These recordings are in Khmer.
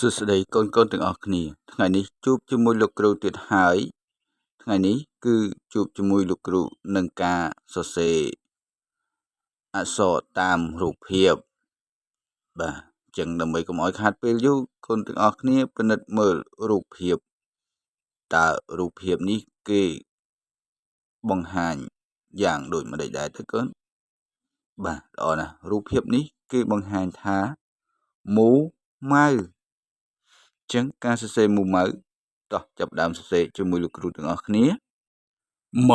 សួស្តីកូនទាំងអស់គ្នាថ្ងៃនេះជួបជាមួយលោកគ្រូទៀតហើយថ្ងៃនេះគឺជួបជាមួយលោកគ្រូនឹងការសរសេរអក្សរតាមរូបភាពបាទអញ្ចឹងដើម្បីកុំឲ្យខាតពេលយូរកូនទាំងអស់គ្នាពិនិត្យមើលរូបភាពតើរូបភាពនេះគេបង្ហាញយ៉ាងដូចម្តេចដែរទៅកូនបាទល្អណាស់រូបភាពនេះគេបង្ហាញថាមូម៉ៅចឹងការសរសេរមូម៉ៅតោះចាប់ដើមសរសេរជាមួយលោកគ្រូទាំងអស់គ្នាម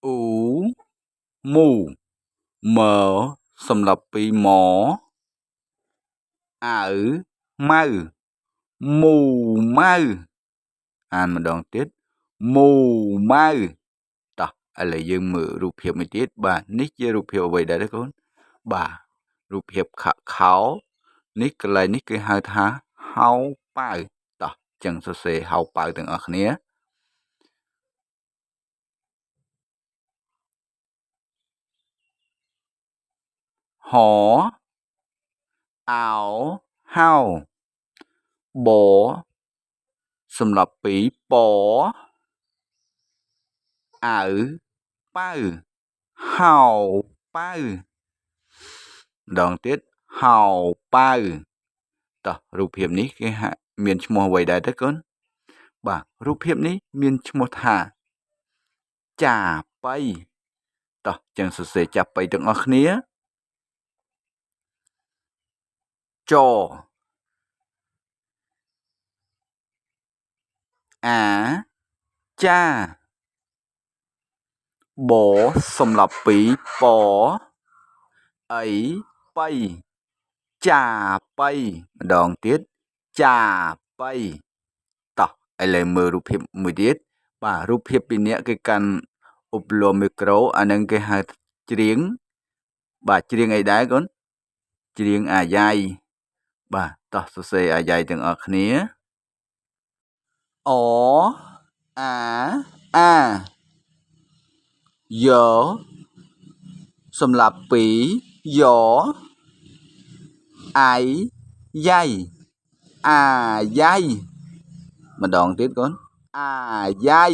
អ៊ូមូមសម្រាប់ពីមអៅម៉ៅមូម៉ៅអានម្ដងទៀតមូម៉ៅតោះឥឡូវយើងមើលរូបភាពមួយទៀតបាទនេះជារូបភាពអ្វីដែរទេកូនបាទរូបភាពខោនេះកន្លែងនេះគេហៅថាហៅប៉ៅតោះចឹងសរសេរហៅប៉ៅទាំងអស់គ្នាហអោហៅបសម្រាប់ពីពអៅប៉ៅហៅប៉ៅម្ដងទៀតហៅប៉ៅតោះរូបភាពនេះគេមានឈ្មោះអ្វីដែរទេកូនបាទរូបភាពនេះមានឈ្មោះថាចាប៉ីតោះចឹងសរសេរចាប៉ីទាំងអស់គ្នាចអាចាបសម្រាប់ពីពអីប៉ៃចាប៉ៃម្ដងទៀតចាប៉ៃតោះឥឡូវមើលរូបភាពមួយទៀតបាទរូបភាពពីរនាក់គេកាន់ឧបលម្ភមីក្រូអានឹងគេហៅច្រៀងបាទច្រៀងអីដែរកូនច្រៀងអាយ៉ៃបាទតោះសរសេរអាយ៉ៃទាំងអស់គ្នាអអាយ៉សម្រាប់ពីយ៉អាយយ៉ៃអាយ៉ៃម្ដងទៀតកូនអាយ៉ៃ